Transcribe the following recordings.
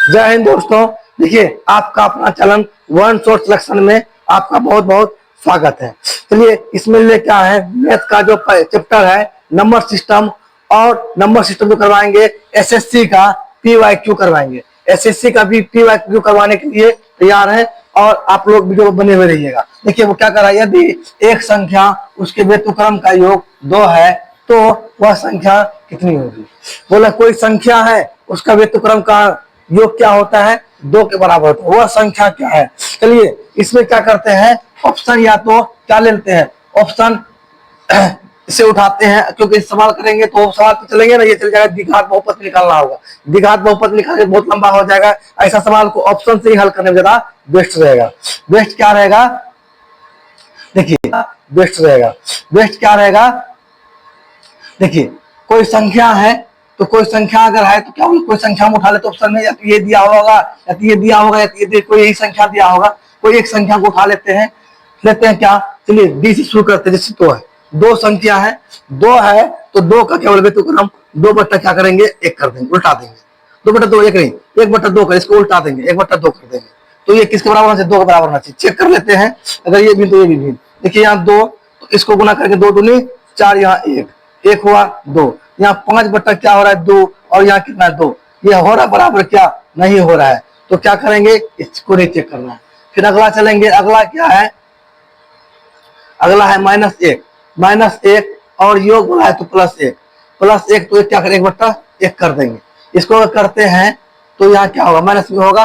जय हिंद दोस्तों। देखिए, आपका अपना चैनल वन सोर्स सिलेक्शन में आपका बहुत बहुत स्वागत है। चलिए, इसमें लिए क्या है, मैथ का जो चैप्टर है नंबर सिस्टम, और नंबर सिस्टम जो करवाएंगे एसएससी का पीवाईक्यू करवाएंगे। एसएससी का भी पीवाईक्यू करवाने के लिए तैयार है, और आप लोग वीडियो बने हुए रहिएगा। देखिए वो क्या कर रहा है, यदि एक संख्या उसके व्यतिक्रम का योग 2 है तो वह संख्या कितनी होगी। बोला कोई संख्या है उसका व्यतिक्रम का योग क्या होता है, 2 के बराबर होता है, वह संख्या क्या है। चलिए इसमें क्या करते हैं, ऑप्शन या तो क्या लेते हैं, ऑप्शन इसे उठाते हैं, क्योंकि सवाल करेंगे तो सवाल तो चलेंगे ना, ये चल जाएगा द्विघात बहुपद निकालना होगा। द्विघात बहुपद निकालने बहुत लंबा हो जाएगा, ऐसा सवाल को ऑप्शन से ही हल करने में ज्यादा बेस्ट रहेगा। बेस्ट क्या रहेगा, देखिए बेस्ट रहेगा, बेस्ट क्या रहेगा, देखिए कोई संख्या है तो कोई संख्या अगर है तो क्या बोले, कोई संख्या हम उठा ले तो ऑप्शन में या तो ये दिया होगा या तो ये दिया होगा या तो ये कोई यही संख्या दिया होगा। कोई एक संख्या को उठा लेते हैं क्या, चलिए डी से शुरू करते हैं। जैसे 2 है, 2 संख्या है, 2 है तो 2 का क्या बोले तो हम 2 बट्टा क्या करेंगे, 1 कर देंगे, उल्टा देंगे। 2/2 1 नहीं, 1/2 कर, इसको उल्टा देंगे, 1/2 कर देंगे। तो ये किसके बराबर होना चाहिए, 2 के बराबर होना चाहिए। चेक कर लेते हैं, अगर ये भी तो ये भी भिन्न। देखिए यहाँ 2 तो इसको गुना करके 2 दूनी 4, यहाँ 1 हुआ 2, यहाँ 5 बट्टा क्या हो रहा है 2, और यहाँ कितना है 2, ये हो रहा है बराबर क्या, नहीं हो रहा है। तो क्या करेंगे, इसको नहीं चेक करना है। फिर अगला चलेंगे, अगला क्या है, अगला है -1 और योग बोला है तो +1 तो क्या करेंगे, 1/1 कर देंगे। इसको अगर करते हैं तो यहाँ क्या होगा, माइनस में होगा,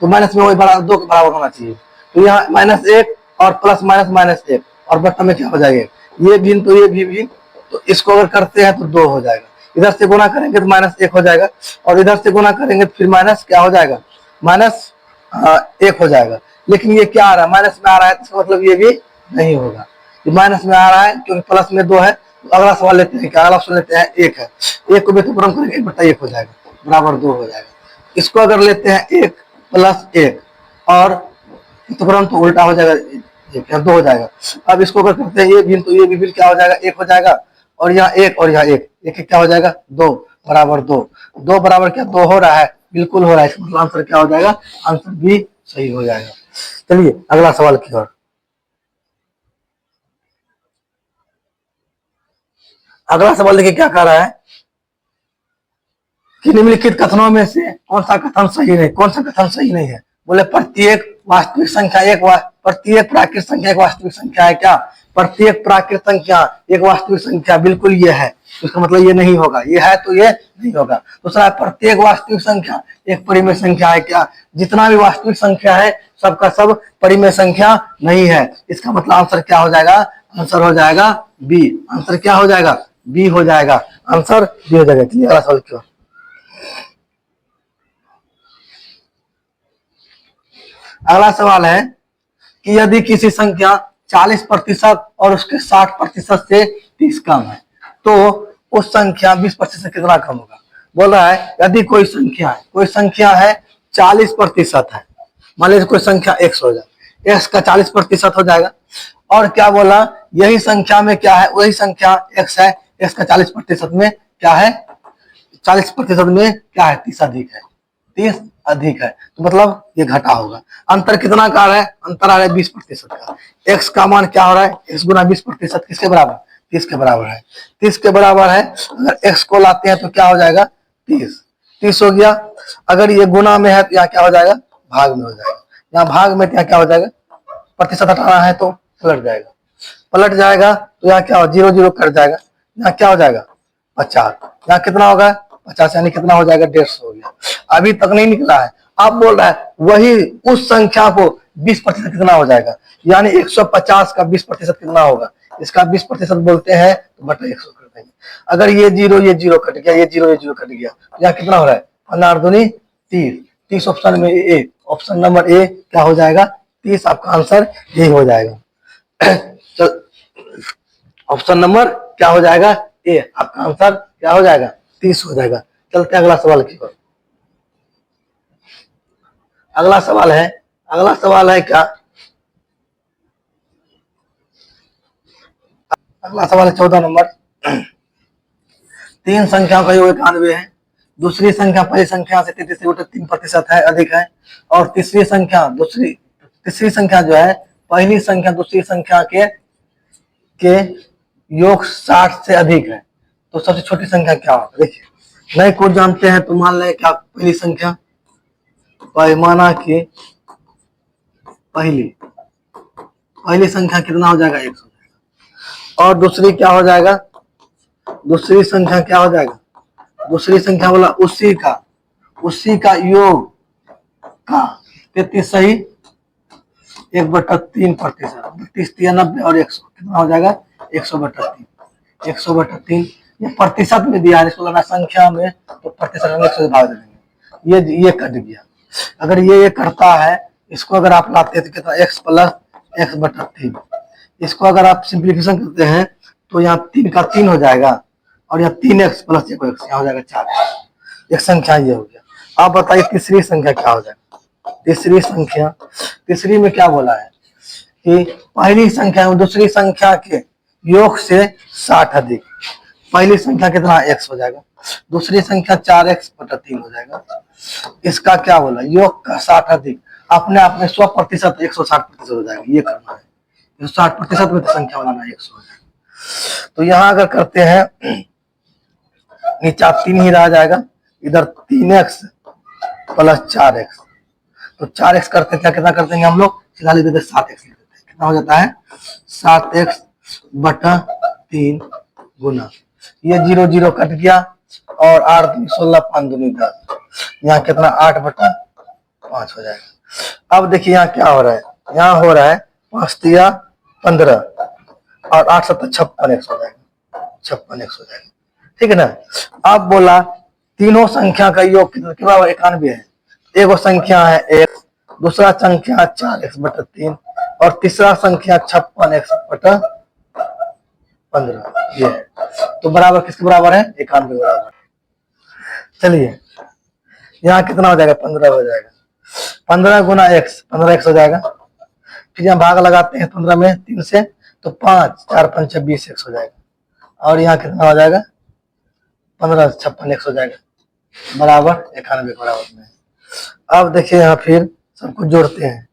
तो माइनस में 2 के बराबर होना चाहिए। तो यहाँ -1 और प्लस -1 और बट्टा में क्या हो जाएगा, ये भिन्न तो ये भी भिन्न, तो इसको अगर करते हैं तो 2 हो जाएगा। इधर से गुना करेंगे तो -1 हो जाएगा, और इधर से गुना करेंगे तो फिर माइनस क्या हो जाएगा, -1 हो जाएगा। लेकिन ये क्या आ रहा है, माइनस में आ रहा है, तो इसका मतलब ये भी नहीं होगा, ये माइनस में आ रहा है क्योंकि प्लस में 2 है। तो अगला सवाल लेते हैं, क्या अगला सवाल लेते हैं, 1 है, 1 को व्यतिक्रम करेंगे 1/1 हो जाएगा, बराबर 2 हो जाएगा। इसको अगर लेते हैं 1 + 1 और तुरंत तो उल्टा हो जाएगा, ये क्या 2 हो जाएगा। अब इसको अगर करते हैं ये भी तो ये भी बिल क्या हो जाएगा, 1 हो जाएगा, और यहाँ 1 और यहाँ 1 1 क्या हो जाएगा, 2 बराबर 2, 2 बराबर क्या 2 हो रहा है, बिल्कुल हो रहा है। इसका मतलब आंसर क्या हो जाएगा, आंसर भी सही हो जाएगा। चलिए अगला सवाल की ओर। अगला सवाल देखिए क्या कह रहा है कि निम्नलिखित कथनों में से कौन सा कथन सही नहीं, कौन सा कथन सही नहीं है। बोले प्रत्येक वास्तविक संख्या प्रत्येक प्राकृतिक संख्या एक वास्तविक संख्या है क्या, प्रत्येक प्राकृतिक संख्या एक वास्तविक संख्या, बिल्कुल ये है। इसका मतलब ये नहीं होगा, ये है तो ये नहीं होगा। दूसरा है प्रत्येक वास्तविक संख्या एक परिमेय संख्या है क्या, जितना भी वास्तविक संख्या है सबका सब परिमेय संख्या नहीं है। इसका मतलब आंसर क्या हो जाएगा, आंसर हो जाएगा बी। आंसर क्या हो जाएगा, बी हो जाएगा, आंसर बी हो जाएगा। चलिए अगला सवाल क्यों। अगला सवाल है कि यदि किसी संख्या 40% और उसके 60% से 30 कम है तो उस संख्या 20% कितना कम होगा। बोल रहा है यदि कोई संख्या है 40% है, मान लीजिए कोई संख्या x हो जाए, x का 40% हो जाएगा, और क्या बोला, यही संख्या में क्या है, वही संख्या x है, x का 40% में क्या है, 40% में क्या है, 30 अधिक है, 30 अधिक है, तो मतलब ये घटा होगा। अंतर कितना का है, अंतर आ रहा है 20% का। x का मान क्या हो रहा है, x गुना 20% किसके बराबर, 30 के बराबर है, 30 के बराबर है। अगर x को लाते हैं तो क्या हो जाएगा, 30 हो गया। अगर ये गुना में है तो यहाँ क्या हो जाएगा, भाग में हो जाएगा। यहाँ भाग में क्या हो जाएगा, प्रतिशत हटाना है तो पलट जाएगा तो यहाँ क्या हो, 0 0 कट जाएगा, यहाँ क्या हो जाएगा 50, यहाँ कितना होगा 50, यानी कितना हो जाएगा 150 हो गया। अभी तक नहीं निकला है, आप बोल रहा है वही उस संख्या को 20% कितना हो जाएगा, यानी 150 का 20% कितना होगा, इसका 20% बोलते हैं तो बटा 100 कर देंगे। अगर ये 0 कट गया, ये 0 कट गया, यहाँ कितना हो रहा है 15 दूनी 30 ऑप्शन में ए, ऑप्शन नंबर ए क्या हो जाएगा 30, आपका आंसर यही हो जाएगा। ऑप्शन नंबर क्या हो जाएगा ए, आपका आंसर क्या हो जाएगा 30 हो जाएगा। चलते अगला सवाल की ओर। अगला सवाल है क्या, अगला सवाल है 14 नंबर। 3 संख्याओं का योग 91 है, दूसरी संख्या पहली संख्या से 33.3% है, अधिक है। और तीसरी संख्या जो है पहली संख्या दूसरी संख्या के योग 60 से अधिक है। तो सबसे छोटी संख्या क्या होगा? देखिए नए को जानते हैं तो मान लें क्या पहली संख्या, पैमाना की पहली संख्या कितना हो जाएगा? 100। और दूसरी क्या हो जाएगा? दूसरी संख्या क्या हो जाएगा? दूसरी संख्या बोला उसी का योग का 33 सही 1/3%, 32, 93 और 100 कितना हो जाएगा? 100/3। 100/3 ये प्रतिशत में दिया है, इसको लेना संख्या में तो प्रतिशत में 100 से भाग देंगे। ये कट गया। अगर ये करता है, इसको अगर आप लाते हैं तो कितना? x plus x/3। इसको अगर आप सिंप्लीफिकेशन करते हैं तो यहाँ 3 का 3 हो जाएगा और यहाँ 3x प्लस 1x यहाँ हो जाएगा 4। एक संख्या ये हो गया। आप बताइए तीसरी संख्या क्या हो जाएगा? तीसरी में क्या बोला है कि पहली संख्या में दूसरी संख्या के योग से 60 अधिक। पहली संख्या कितना? x हो जाएगा। दूसरी संख्या 4x/3 हो जाएगा। इसका क्या बोला? योग का 60 अधिक। अपने आप में 100% 160% हो जाएगा। ये करना है, 60% में संख्या बनाना है, 100 हो जाएगा। तो यहाँ अगर करते हैं नीचे 3 ही रह जाएगा, इधर 3x प्लस 4x। तो 4x करते क्या कितना करते हैं हम लोग? सीधा लिख देते 7x लिख देते हैं। कितना हो जाता है? 7x/3 गुना ये 0 0 कट गया और 8 दूनी 16 5 दूनी 10। यहाँ कितना? 8/5 हो जाएगा। अब देखिए यहाँ क्या हो रहा है? यहाँ हो रहा है 5 तिया 15 और 8 7 56x हो जाएगा। 56x हो जाएगा, ठीक है ना। अब बोला तीनों संख्या का योग कितना? 91 है। एक संख्या है x, दूसरा संख्या 4x/3 और तीसरा संख्या 56x/15। ये है। तो बराबर किसके बराबर है? 91 बराबर। चलिए यहाँ कितना हो जाएगा? 15 हो जाएगा। 15 गुना x 15x हो जाएगा। फिर यहाँ भाग लगाते हैं 15 में 3 से तो 5 4 5 20x हो जाएगा। और यहाँ कितना हो जाएगा? 15 56x हो जाएगा बराबर 91 के बराबर में। अब देखिए यहाँ फिर सबको जोड़ते हैं।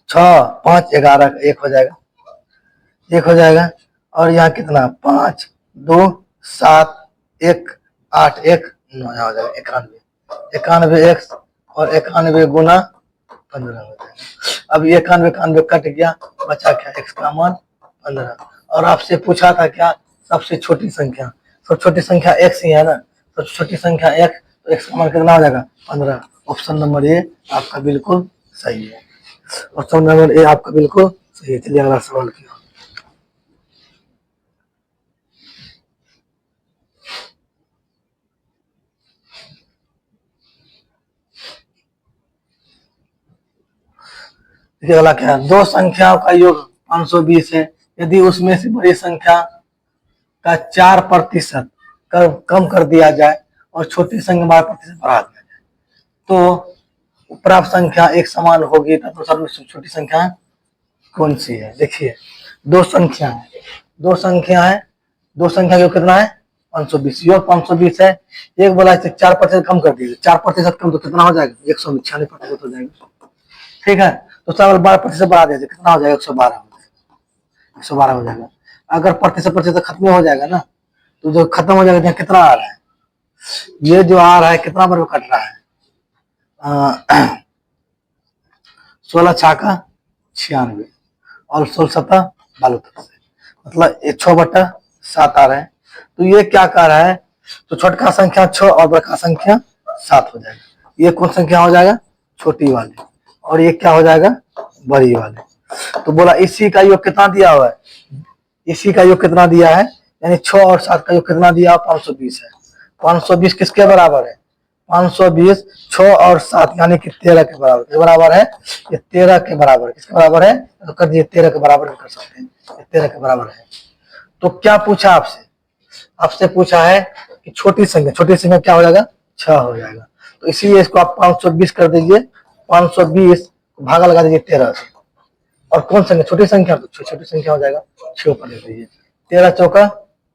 6 5 11 1 हो जाएगा, 1 हो जाएगा। और यहाँ कितना? 5 2 7 1 8 1 9 यहाँ हो जाएगा 91। 91x और 91 गुना 15 हो जाएगा। अब 91 कट गया, बचा क्या? x का मान 15। और आपसे पूछा था क्या? सबसे छोटी संख्या। सबसे छोटी संख्या x ही है ना। सबसे छोटी संख्या x, तो x का मान कितना हो जाएगा? 15। ऑप्शन नंबर ए आपका बिल्कुल सही है। ऑप्शन नंबर ए आपका बिल्कुल सही है। चलिए अगला सवाल किया। देखिए अगला क्या है? दो संख्याओं का योग 520 है। यदि उसमें से बड़ी संख्या का 4% कम कर दिया जाए और छोटी संख्या 12% बढ़ा दिया जाए तो प्राप्त संख्या एक समान होगी, तब सबसे छोटी संख्या कौन सी है? देखिए दो संख्या है, दो संख्या का कितना है? 520। योग 520 है। एक बोला 4% कम कर दीजिए, 4% कम तो कितना हो जाएगा? 196% हो जाएगा, ठीक है। तो चावल 12% बढ़ा दीजिए, कितना हो जाएगा? 112 हो जाएगा। 112 हो जाएगा। अगर प्रतिशत खत्म हो जाएगा ना, तो जो खत्म हो जाएगा कितना आ रहा है? ये जो आ रहा है कितना बार कट रहा है? 16 छाका 96 और 16 सता 72 से, मतलब 6/7 आ रहा है। तो ये क्या कह रहा है? तो छोटका संख्या 6 और बड़का संख्या 7 हो जाएगा। ये कौन संख्या हो जाएगा? छोटी वाली। और ये क्या हो जाएगा? बड़ी वाली। तो बोला इसी का योग कितना दिया हुआ है? इसी का योग कितना दिया है? यानी 6 और 7 का योग कितना दिया? 520 है। 520 किसके बराबर है? 520 6 और 7 यानी कि 13 के बराबर। किसके बराबर है? ये 13 के बराबर। किसके बराबर है? तो कर दिए 13 के बराबर कर सकते हैं। ये 13 के बराबर है। तो क्या पूछा आपसे? आपसे पूछा है कि छोटी संख्या क्या हो जाएगा? 6 हो जाएगा। तो इसीलिए इसको आप 520 कर दीजिए। 520 भागा लगा दीजिए 13 से। और कौन संख्या? छोटी संख्या, तो छोटी संख्या हो जाएगा 6 पर ले लीजिए। 13 चौका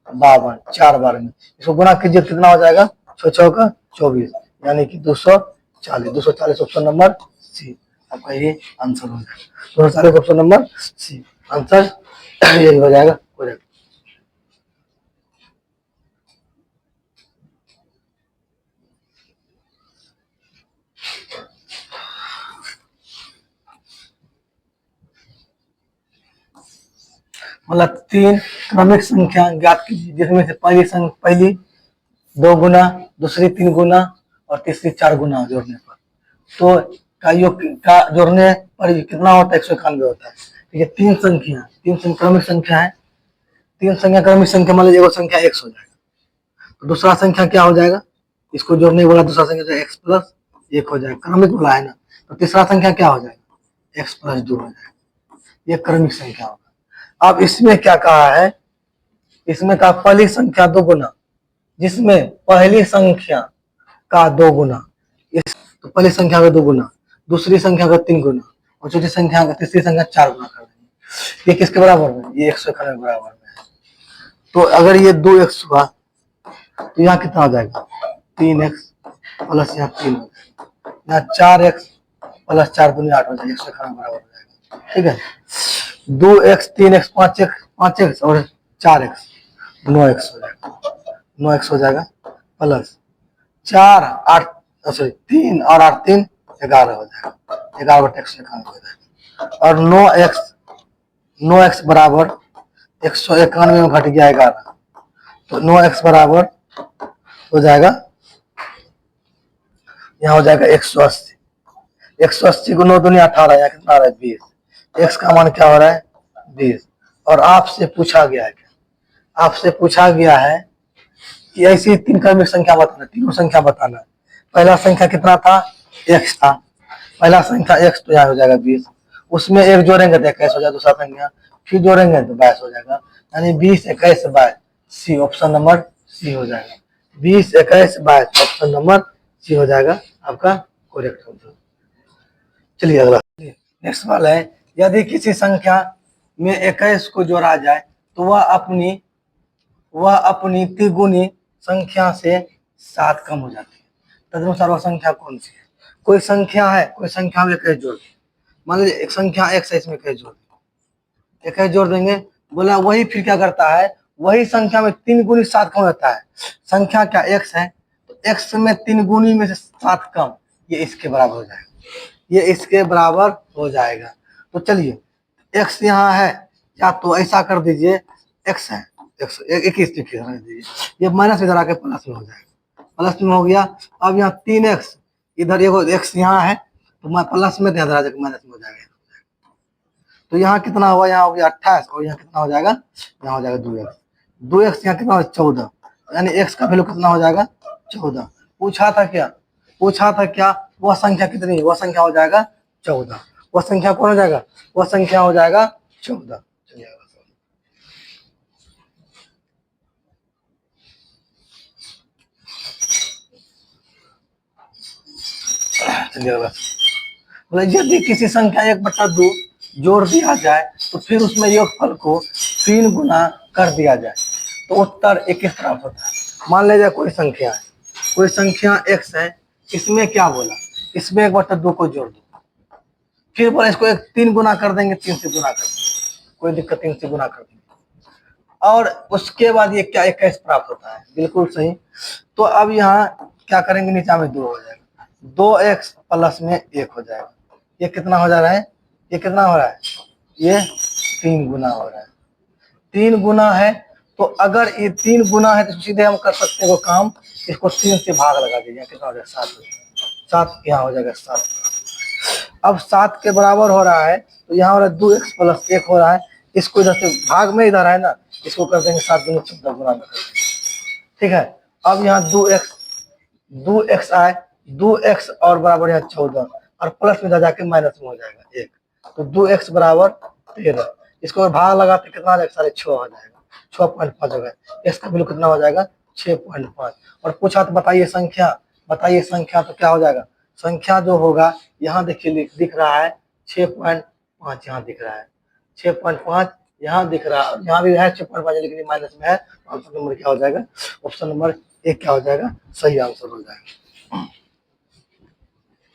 52, 4 बार में इसको गुना कीजिए कितना हो जाएगा, 6 चौका 24, यानी कि 240 ऑप्शन नंबर सी आपका ये आंसर हो जाएगा। 240 ऑप्शन नंबर सी आंसर यही हो जाएगा करेक्ट। मतलब 3 क्रमिक संख्या ज्ञात कीजिए जिसमें से पहली 2 गुना, दूसरी 3 गुना और तीसरी 4 गुना जोड़ने पर तो का योग का जोड़ने पर कितना होता है, 191 होता है। ठीक है, 3 क्रमिक संख्या है, 3 संख्या क्रमिक संख्या मान लीजिए एगो संख्या x हो जाएगा, तो दूसरा संख्या क्या हो जाएगा, इसको जोड़ने वाला दूसरा संख्या x प्लस 1 हो जाएगा, क्रमिक वाला है ना, तो तीसरा संख्या क्या हो जाएगा, x प्लस 2 हो जाएगा, ये क्रमिक संख्या होगा। अब इसमें क्या कहा है, इसमें कहा पहली संख्या 2 गुना, जिसमें पहली संख्या का 2 गुना, इस तो पहली संख्या का 2 गुना, दूसरी संख्या का 3 गुना और चौथी संख्या का तीसरी संख्या 4 गुना कर देंगे। ये किसके बराबर में, ये 191 के बराबर में है। तो अगर ये 2x हुआ तो यहाँ कितना हो जाएगा, 3x प्लस यहाँ 3 हो जाएगा, यहाँ 4x प्लस 4 दूनी 8 हो जाएगा, 191 बराबर हो जाएगा। ठीक है, 2x 3x 5x और 4x 9x हो जाएगा, 9x हो जाएगा प्लस 4 8 सॉरी 3 और 8 3 11 हो जाएगा, 11 बटे 191 हो जाएगा। और 9x बराबर 191 में घट गया 11, तो 9x बराबर हो जाएगा, यहाँ हो जाएगा 180, 180 को 9 दूनी 18, यहाँ कितना आ रहा है 20, x का मान क्या हो रहा है 20। और आपसे पूछा गया है क्या, आपसे पूछा गया है कि ऐसी 3 क्रमिक संख्या बताना, तीनों संख्या बताना है। पहला संख्या कितना था, x था, पहला संख्या x तो यहाँ हो जाएगा 20, उसमें एक जोड़ेंगे तो 21 हो जाएगा, दूसरा संख्या फिर जोड़ेंगे तो 22 हो जाएगा, यानी 20 21 22 सी ऑप्शन नंबर सी हो जाएगा, 20 21 22 ऑप्शन नंबर सी हो जाएगा आपका करेक्ट आंसर। चलिए अगला, नेक्स्ट वाला है, यदि किसी संख्या में 21 को जोड़ा जाए तो वह अपनी तिगुनी संख्या से 7 कम हो जाती है, तदनुसार वह संख्या कौन सी है। कोई संख्या है, कोई संख्या में 21 जोड़, मान लीजिए एक संख्या x है, इसमें 21 जोड़, 21 जोड़ देंगे, बोला वही फिर क्या करता है, वही संख्या में 3 गुनी 7 कम होता है। संख्या क्या x है, तो x में 3 गुनी में से 7 कम, ये इसके बराबर हो जाएगा, ये इसके बराबर हो जाएगा। तो चलिए x यहाँ है, या तो ऐसा कर दीजिए, x है 21 दीजिए, ये माइनस इधर आके प्लस में हो जाएगा, प्लस में हो गया। अब यहाँ 3x इधर एगो x यहाँ है तो प्लस में इधर आ जाएगा, माइनस में हो जाएगा। तो यहाँ कितना हुआ, यहाँ हो गया 28 और यहाँ कितना हो जाएगा, यहाँ हो जाएगा 2x, 2x यहाँ कितना हो 14, यानी x का वैल्यू कितना हो जाएगा 14। पूछा था क्या, वह संख्या कितनी, वह संख्या हो जाएगा 14, वह संख्या कौन हो जाएगा, वह संख्या हो जाएगा 14। चलिए यदि किसी संख्या 1/2 जोड़ दिया जाए तो फिर उसमें योगफल को 3 गुना कर दिया जाए तो उत्तर 21 प्राप्त होता है। मान लीजिए कोई संख्या x है, इसमें क्या बोला, इसमें 1/2 को जोड़ दो, फिर बोला इसको 3 गुना कर देंगे, 3 से गुना कर देंगे, कोई दिक्कत, 3 से गुना कर देंगे, और उसके बाद ये क्या 21 प्राप्त होता है, बिल्कुल सही। तो अब यहाँ क्या करेंगे, नीचा में 2 हो जाएगा, 2x प्लस में 1 हो जाएगा, ये कितना हो जा रहा है, ये कितना हो रहा है, ये 3 गुना हो रहा है, 3 गुना है। तो अगर ये 3 गुना है तो सीधे हम कर सकते हैं वो काम, इसको 3 से भाग लगा दीजिए, कितना हो जाएगा 7 हो जाएगा, 7 यहाँ हो जाएगा 7। अब 7 के बराबर हो रहा है तो यहाँ हो रहा है 2x प्लस 1 हो रहा है, इसको इधर से भाग में इधर है ना, इसको कर देंगे 7 दूनी 14 गुना में कर देंगे। ठीक है, अब यहाँ 2x आए, 2x और बराबर यहाँ 14 और प्लस में जाके माइनस में हो जाएगा 1, तो 2x बराबर 13, इसको भाग लगाते कितना आ जाएगा, 6.5 हो जाएगा, 6.5 हो गया, इसका वैल्यू कितना हो जाएगा 6.5। और पूछा तो बताइए संख्या, तो क्या हो जाएगा, संख्या जो होगा यहाँ देखिए दिख रहा है 6.5, यहाँ दिख रहा है 6.5, यहाँ दिख रहा है, यहाँ भी है 56 लेकिन माइनस में है। ऑप्शन नंबर क्या हो जाएगा? ऑप्शन नंबर एक क्या हो जाएगा? सही आंसर हो जाएगा।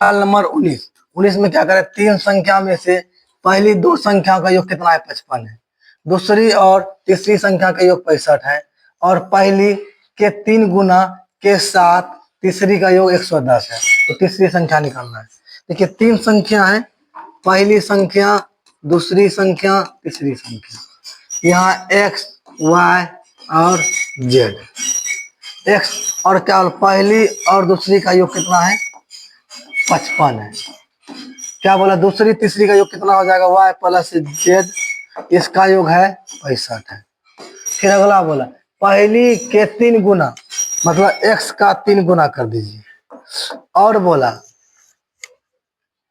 सवाल नंबर 19 में क्या करें? तीन संख्या में से पहली दो संख्या का योग कितना है? 55 है। दूसरी और तीसरी संख्या का योग 65 है और पहली के 3 गुना के साथ तीसरी का योग 110 है। तो तीसरी संख्या निकालना है। देखिए तीन संख्या है, पहली संख्या, दूसरी संख्या, तीसरी संख्या। यहाँ x, y और z। x और क्या, पहली और दूसरी का योग कितना है? 55 है। क्या बोला? दूसरी तीसरी का योग कितना हो जाएगा? y प्लस z, इसका योग है 65 है। फिर अगला बोला पहली के 3 गुना, मतलब x का 3 गुना कर दीजिए। और बोला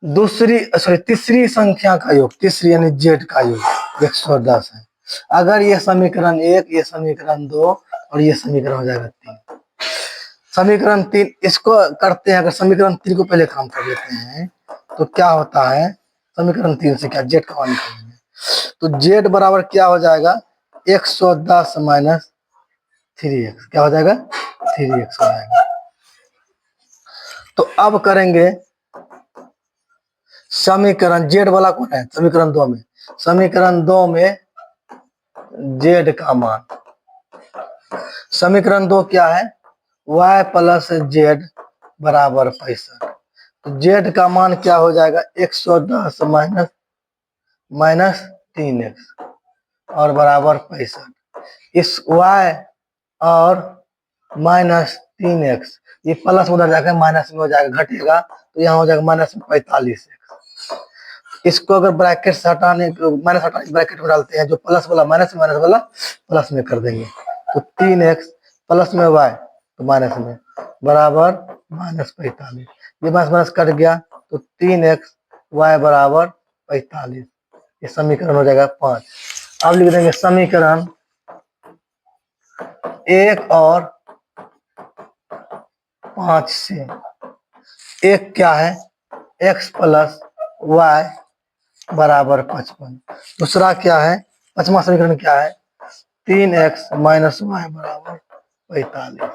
दूसरी तीसरी संख्या का योग, तीसरी यानी z का योग 110 है। अगर ये समीकरण 1, ये समीकरण 2 और ये समीकरण हो जाएगा 3। समीकरण 3 इसको करते हैं, अगर समीकरण 3 को पहले काम कर लेते हैं तो क्या होता है? समीकरण 3 से क्या z का मान निकालेंगे, तो z बराबर क्या हो जाएगा? 110 माइनस 3x। क्या हो जाएगा? 3x हो जाएगा। तो अब करेंगे समीकरण z वाला कौन है? समीकरण 2 में, समीकरण 2 में z का मान, समीकरण 2 क्या है? y प्लस z बराबर 65। तो z का मान क्या हो जाएगा? 110 माइनस 3x और बराबर 65। इस y और माइनस 3x, ये प्लस उधर जाकर माइनस में हो जाएगा, घटेगा तो यहाँ हो जाएगा माइनस 45x। इसको अगर ब्रैकेट से हटाने, माइनस हटाने ब्रैकेट में डालते हैं, जो प्लस वाला माइनस वाला प्लस में कर देंगे। तो 3x प्लस में y तो माइनस में, बराबर माइनस 45। ये माइनस माइनस कट गया तो 3x y बराबर 45। ये समीकरण हो जाएगा 5। अब लिख देंगे समीकरण 1 और 5 से। एक क्या है? x प्लस y बराबर 55। दूसरा क्या है? पांचवा समीकरण क्या है? 3x माइनस वाई बराबर 45।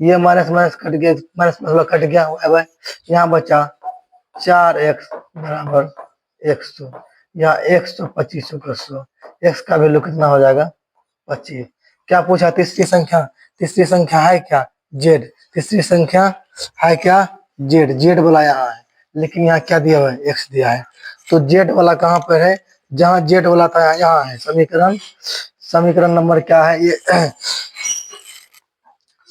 ये माइनस माइनस कट गया, माइनस प्लस कट गया, वाई यहाँ बचा 4x बराबर 100। यहाँ 125 का 100, x का वैल्यू कितना हो जाएगा? 25। क्या पूछा? तीसरी संख्या, तीसरी संख्या है क्या? z। तीसरी संख्या है क्या? z। z वाला यहाँ है, लेकिन यहाँ क्या दिया हुआ है? x दिया है। तो z वाला कहाँ पर है? जहाँ z वाला था यहाँ है। समीकरण नंबर क्या है ये?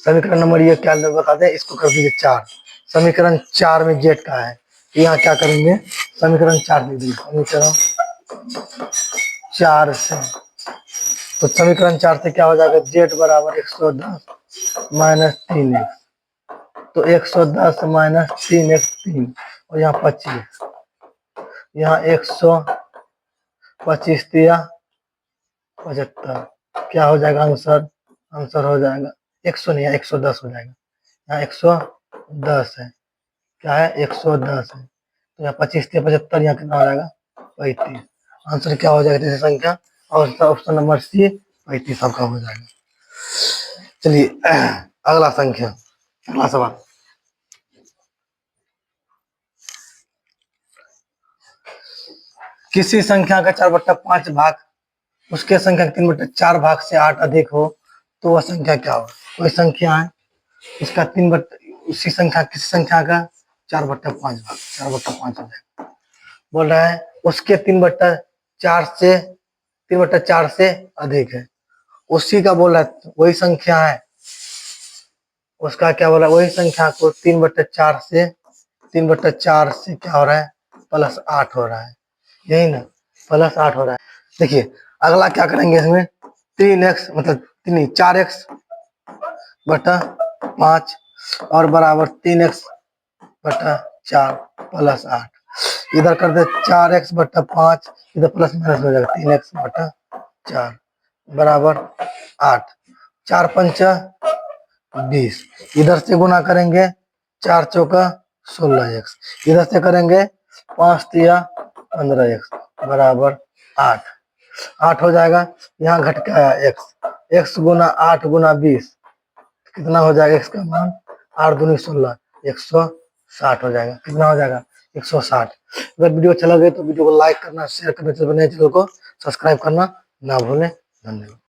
समीकरण नंबर ये क्या बताते हैं, इसको कर दीजिए 4। समीकरण 4 में z का है, यहाँ क्या करेंगे? समीकरण 4 लिख दीजिए। समीकरण 4 से, तो समीकरण 4 से क्या हो जाएगा? z बराबर 110 माइनस 3x। तो 110 माइनस 3x 3 और यहाँ 25, यहाँ 125 दिया 75। क्या हो जाएगा आंसर? आंसर हो जाएगा 100 नहीं है, 110 हो जाएगा। यहाँ 110 है, क्या है? 110 है। तो यहाँ 25 दिया 75, यहाँ कितना हो जाएगा? 35। आंसर क्या हो जाएगा? तीसरी संख्या और ऑप्शन नंबर सी 35 आपका हो जाएगा। चलिए अगला संख्या, अगला सवाल। किसी संख्या का 4/5 भाग उसके संख्या के 3/4 भाग से 8 अधिक हो तो वह संख्या क्या हो? कोई संख्या है, उसका उसी संख्या, किसी संख्या का 4/5 भाग, 4/5 हो जाएगा। बोल रहा है उसके 3/4 से अधिक है, उसी का बोल रहा है, वही संख्या है, उसका क्या बोला? वही संख्या को 3/4 से क्या हो रहा है? +8 हो रहा है, यही ना? +8 हो रहा है। देखिए अगला क्या करेंगे इसमें? 3x मतलब 4x बटा 5 और बराबर 3x बटा 4 +8। इधर कर दे 4x बटा 5, इधर प्लस माइनस हो जाएगा 3x बटा 4 बराबर 8। 4 पंचा 20, इधर से गुना करेंगे 4 चौका 16x, इधर से करेंगे 5 तिया 15x बराबर 8। 8 हो जाएगा, यहाँ घट के आया x, x गुना 8 गुना 20 कितना हो जाएगा, x का मान 8 दूनी 16, 160 हो जाएगा। कितना हो जाएगा, 160। अगर वीडियो अच्छा लगे तो वीडियो को लाइक करना, शेयर करना, चैनल को सब्सक्राइब करना ना भूलें। धन्यवाद।